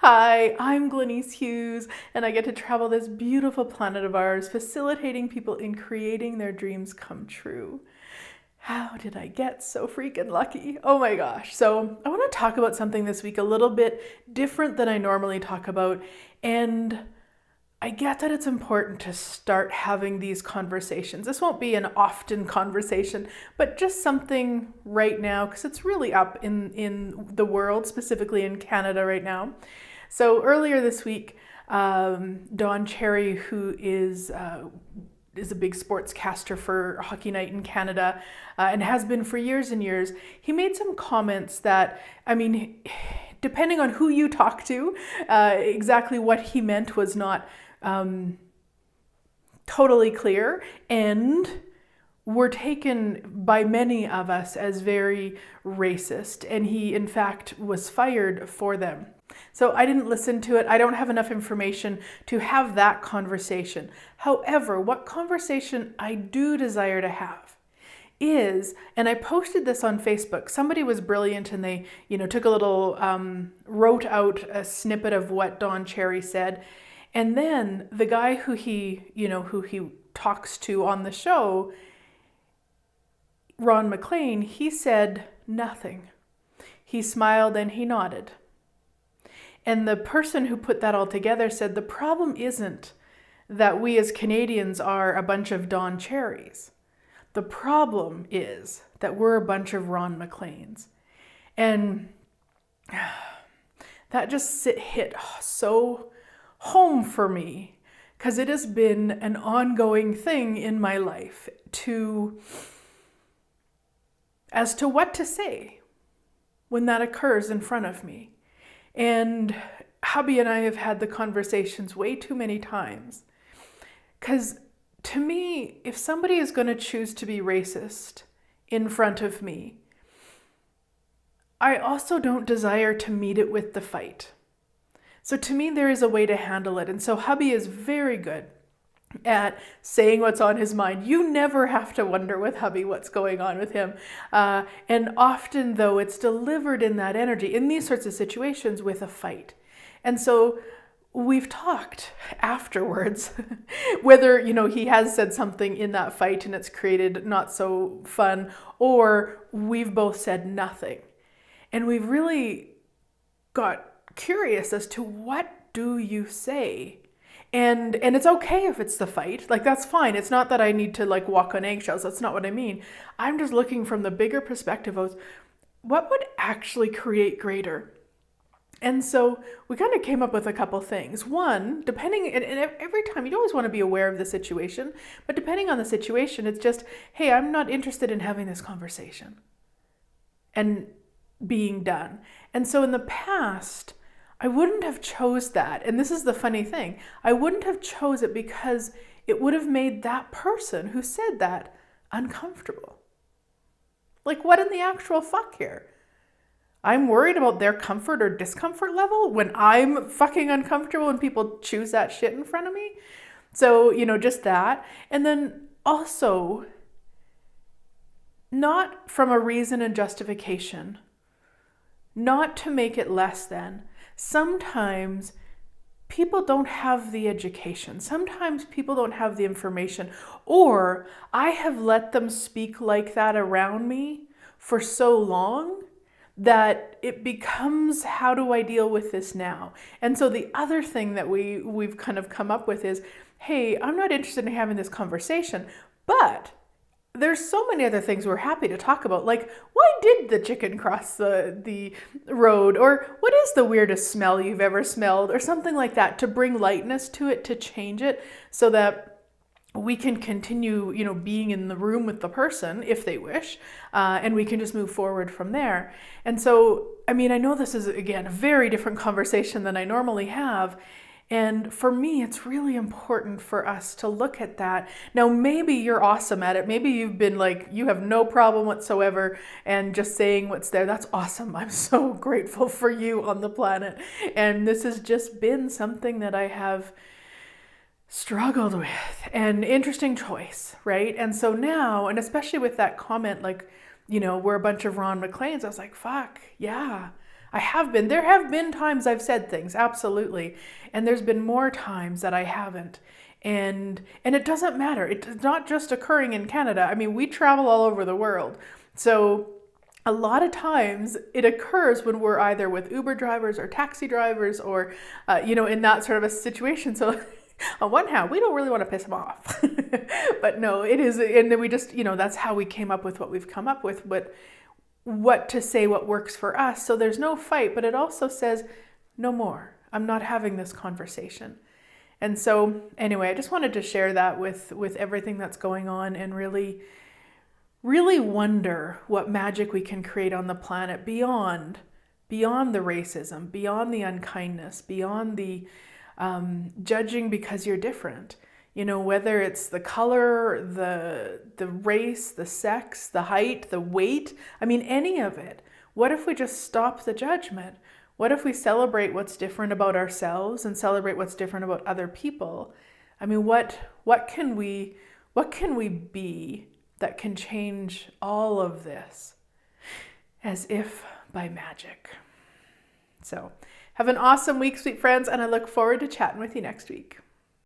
Hi, I'm Glenyce Hughes, and I get to travel this beautiful planet of ours, facilitating people in creating their dreams come true. How did I get so freaking lucky? Oh my gosh. So, I want to talk about something this week a little bit different than I normally talk about, and I get that it's important to start having these conversations. This won't be an often conversation, but just something right now, because it's really up in the world, specifically in Canada right now. So earlier this week, Don Cherry, who is a big sportscaster for Hockey Night in Canada, and has been for years and years, he made some comments that, I mean, depending on who you talk to, exactly what he meant was not totally clear, and were taken by many of us as very racist, and he in fact was fired for them. So I didn't listen to it. I don't have enough information to have that conversation. However, what conversation I do desire to have is, and I posted this on Facebook, somebody was brilliant and they, took a little, wrote out a snippet of what Don Cherry said. And then the guy who he talks to on the show, Ron MacLean, he said nothing. He smiled and he nodded. And the person who put that all together said the problem isn't that we as Canadians are a bunch of Don Cherries. The problem is that we're a bunch of Ron MacLeans. And that just hit so home for me, because it has been an ongoing thing in my life as to what to say when that occurs in front of me. And hubby and I have had the conversations way too many times, because to me, if somebody is going to choose to be racist in front of me, I also don't desire to meet it with the fight. So to me, there is a way to handle it. And so hubby is very good at saying what's on his mind. You never have to wonder with hubby what's going on with him. And often, though, it's delivered in that energy, in these sorts of situations, with a fight. And so we've talked afterwards, whether, he has said something in that fight and it's created not so fun, or we've both said nothing. And we've really got curious as to what do you say? And it's okay if it's the fight. Like, that's fine. It's not that I need to walk on eggshells. That's not what I mean. I'm just looking from the bigger perspective of what would actually create greater. And so we kind of came up with a couple things. One, depending, and every time, you always want to be aware of the situation, but depending on the situation, it's just, hey, I'm not interested in having this conversation and being done. And so in the past, I wouldn't have chose that. And this is the funny thing. I wouldn't have chose it because it would have made that person who said that uncomfortable. Like, what in the actual fuck here? I'm worried about their comfort or discomfort level when I'm fucking uncomfortable and people choose that shit in front of me. So, just that. And then also, not from a reason and justification, not to make it less than. Sometimes people don't have the education. Sometimes people don't have the information. Or I have let them speak like that around me for so long that it becomes, how do I deal with this now? And so the other thing that we've kind of come up with is, hey, I'm not interested in having this conversation, but there's so many other things we're happy to talk about. Like, why did the chicken cross the road? Or what is the weirdest smell you've ever smelled? Or something like that, to bring lightness to it, to change it so that we can continue, being in the room with the person if they wish, and we can just move forward from there. And so, I know this is, again, a very different conversation than I normally have. And for me, it's really important for us to look at that. Now, maybe you're awesome at it. Maybe you've been you have no problem whatsoever and just saying what's there. That's awesome. I'm so grateful for you on the planet. And this has just been something that I have struggled with. An interesting choice, right? And so now, and especially with that comment, we're a bunch of Ron MacLeans, I was like, fuck, yeah. There have been times I've said things, absolutely. And there's been more times that I haven't. And it doesn't matter. It's not just occurring in Canada. I mean, we travel all over the world. So a lot of times it occurs when we're either with Uber drivers or taxi drivers or, in that sort of a situation. So on one hand, we don't really want to piss them off. But no, it is. And then we just, that's how we came up with what we've come up with. But what to say, what works for us. So there's no fight, but it also says no more. I'm not having this conversation. And so anyway, I just wanted to share that with everything that's going on, and really, really wonder what magic we can create on the planet beyond the racism, beyond the unkindness, beyond the judging because you're different. Whether it's the color, the race, the sex, the height, the weight, any of it. What if we just stop the judgment? What if we celebrate what's different about ourselves and celebrate what's different about other people? What can we be that can change all of this as if by magic? So have an awesome week, sweet friends, and I look forward to chatting with you next week.